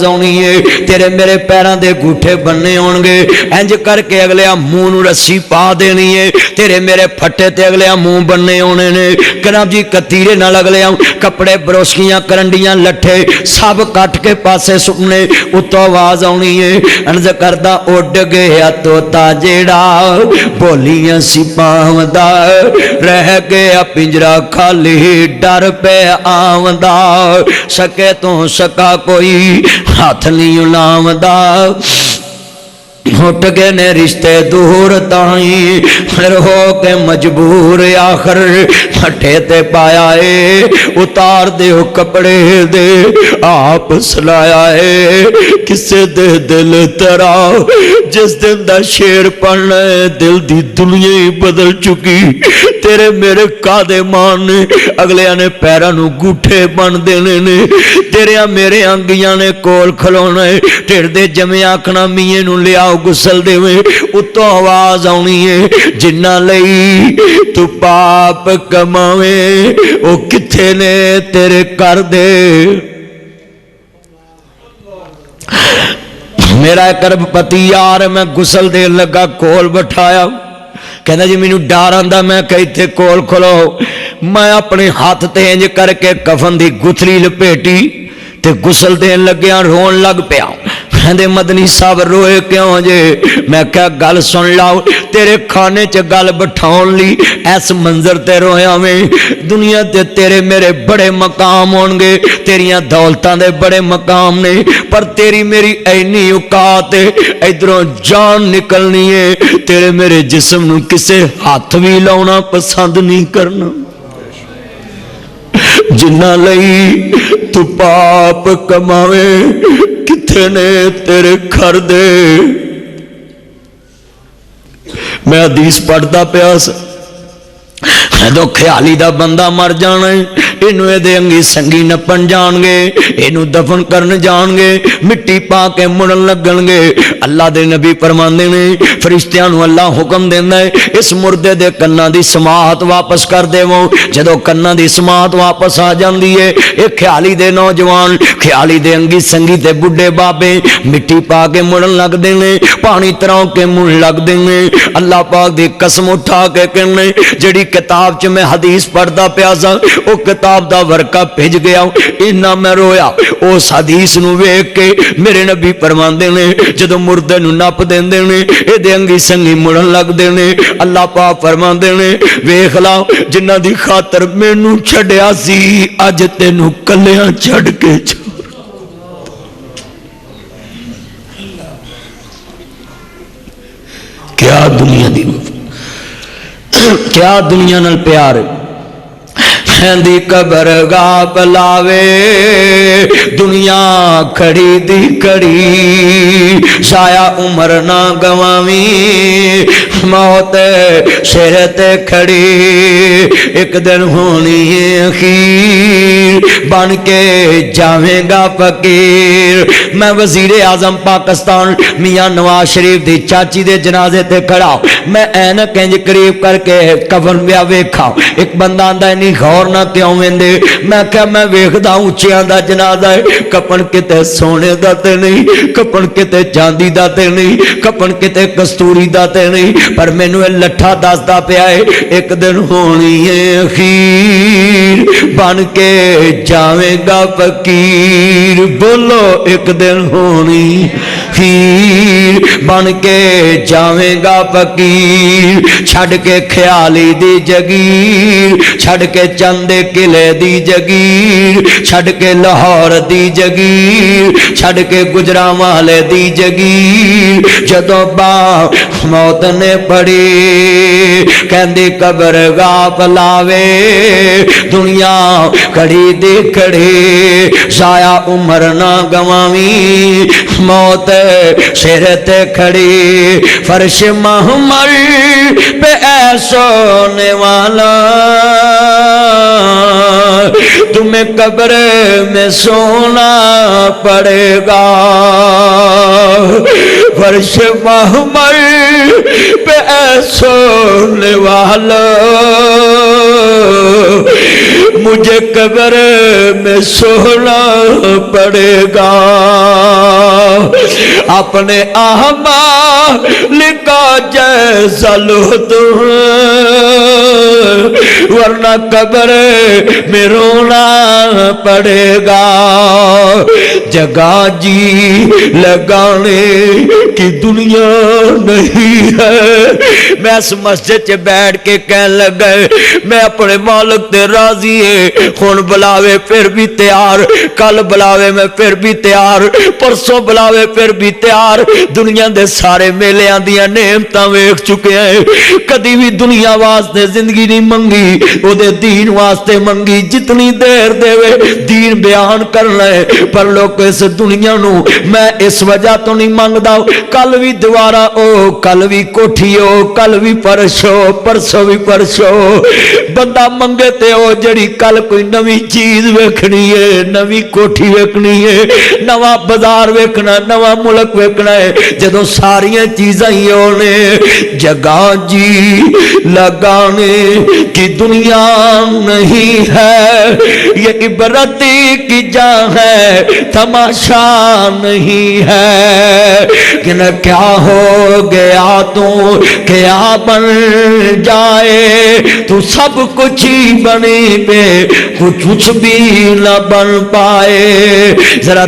आउनी है, तेरे मेरे पैरों के गूठे बनने होंगे, इंज करके अगले मुंह नूं रस्सी पा देनी है, तेरे मेरे फट्टे ते अगले मुंह बनने होने ने। कनाब जी कतीरे नाल अगले कपड़े बरोसकियां करंडियां लट्ठे सब कट के पासे सुटने, उत्तों आवाज आउनी है, इंज करदा उड गया तोता जेड़ा बोलियां सी पावदा, रह गया पिंजरा खाली डर पे आवदा, सके तो सका कोई हाथ नहीं लावदा, उठ गए ने रिश्ते दूर ताई, फिर हो के मजबूर आखिर हटे ते पाया है, उतार दे कपड़े दे आप सलाया है, किसे दे दिल तेरा जिस दिन दा शेर पढ़ना है, दिल दी दुनिया ही बदल चुकी, तेरे मेरे कादे मान ने अगलिया ने पैरों नूं गूठे बन देने ने, तेरे मेरे अंगियां ने कोल खलोना है, ढिड दे जमे आखना मीए नूं लियाओ गुसल देवे, उत्तों आवाज आउनी है, जिन्ना लई तू पाप कमावे ओ किथे ने तेरे कर दे। मेरा करबपति यार मैं गुसल दे लगा कोल बिठाया, कहना जी मैनू डर आंदा, मैं कहा इत्थे कोल खलो, मैं अपने हाथ ते इंज करके कफन दी गुथली लपेटी ते गुसल देन लग्या, रोन लग पिया। कहते मदनी साहब रोए क्यों जे? मैं क्या गल सुन लाओ, तेरे खाने च गल बिठाउण लई इस मंजर ते रोया में, दुनिया ते तेरे मेरे बड़े मकाम होणगे, तेरियां दौलतां दे बड़े मकाम ने, पर तेरी मेरी इन्नी औकात है, इधरों जान निकलनी है, तेरे मेरे जिस्म नूं किसे हाथ भी लाउणा पसंद नहीं करना, जिन्ना लई तू पाप कमावे किथे ने तेरे घर दे। मैं हदीस पढ़ता पिया जो ख्याली दा बंदा मर जाना है, इनू ये अंगी संगी नपन जाणगे, इनू दफन करन जाणगे, मिट्टी पा के मुड़न लगणगे। अल्लाह दे नबी फरमांदे ने फरिश्तियां नू अल्लाह हुक्म देंदा है, इस मुर्दे दे कन्नां दी समात वापस कर देवो। जदों कन्नां दी समात वापस आ जांदी है, ये ख्याली दे नौजवान, ख्याली दे अंगी संगी ते बुढ़े बाबे मिट्टी पा के मुड़न लगदे ने, पानी तरां के मुड़ लगदे ने। अल्लाह पाक दी कसम उठा के कहने, जिहड़ी किताब च मैं हदीस पढ़ता पिया सा, वो किताब दा वर्का भिज गया, इन्ना मैं रोया उस हदीस नूं वेख के। मेरे नबी फरमांदे ने जदों मुर्दे नूं नप देंदे ने, इहदे अंगी संगी मुड़न लगदे ने। अल्लाह पाक फरमांदे ने वेख ला, जिन्हां दी खातर मैनू छड्डिया सी, अज तैनूं कल्लियां छड्ड के क्या दुनिया दी, क्या दुनिया नाल प्यार दी कबर गा पलावे, दुनिया खड़ी दी खड़ी, साया उम्र ना गवावी, मौत सिर ते खड़ी, एक दिन होनी है अखीर, बन के जावेगा फकीर। मैं वजीर आजम पाकिस्तान मियां नवाज शरीफ दी चाची दे जनाजे ते खड़ा, मैं ऐनक इंज करीब करके कफन पिया वेखा, एक बंदा आंदा इन्नी गौर ना क्यों वेंदे? मैं क्या मैं वेखदा उच्चियां दा जनाजा है, कफन किते सोने दा ते नहीं, कफन किते चांदी दा ते नहीं, कफन किते कस्तूरी दा ते नहीं, पर मैनू ये लट्ठा दसदा पिया है, एक दिन होनी है अखीर, बन के जावेगा फकीर। बोलो एक दिन होनी खीर, बन के जावेगा फकीर, छड़ के ख्याली दी जगीर, छड़ के चंदे किले दी जगीर, छड़ के लाहौर दी जगीर, छड़ के गुजरांवाले दी जगीर। जदों बा मौत ने पड़ी, कहंदी कबर गा पलावे, दुनिया खड़ी दी खड़ी, साया उम्र ना गवावी, मौत सिर ते खड़ी। फर्श महमल पे ऐ सोने वाला, तुम्हें कब्र में सोना पड़ेगा। फर्श महमल पे ऐ सोने वाला, مجھے قبر میں سونا پڑے گا، اپنے اعمال کا جیسا لو تم، ورنہ قبر میں رونا پڑے گا۔ جگہ جی لگانے کی دنیا نہیں ہے۔ میں اس مسجد چ بیٹھ کے کہن لگا میں اپنے مالک تے راضی ہے، ہن بلاوے پھر بھی تیار، کل بلاوے میں پھر بھی تیار، پرسوں بلاوے پھر بھی تیار۔ دنیا دے سارے میلیاں دیاں نعمتاں ویکھ چکے ہیں، کدی بھی دنیا واسطے زندگی نہیں منگی، او دے دین واسطے منگی۔ جتنی دیر دے دین بیان کرنا ہے، پر لوگ اس دنیا نو میں اس وجہ تو نہیں منگدا، کل بھی دوبارہ او، کل بھی کوٹھی او، کل بھی پرسو، پرسو بھی پرسو۔ بندہ منگے تے او جڑی کل کوئی نوی چیز ویکھنی ہے، نوی کوٹھی ویکھنی ہے، نواں بازار ویکھنا، نواں ملک ویکھنا ہے، جدوں ساریاں چیزاں ہی ہونے۔ جگہ جی لگانے کی دنیا نہیں ہے، یہ عبرت کی جا ہے، تماشا نہیں ہے۔ کہ نہ کیا ہو گیا تو کیا بن جائے، تو سب کچھ ہی بنے پہ کچھ بھی نہ بن پائے۔ ذرا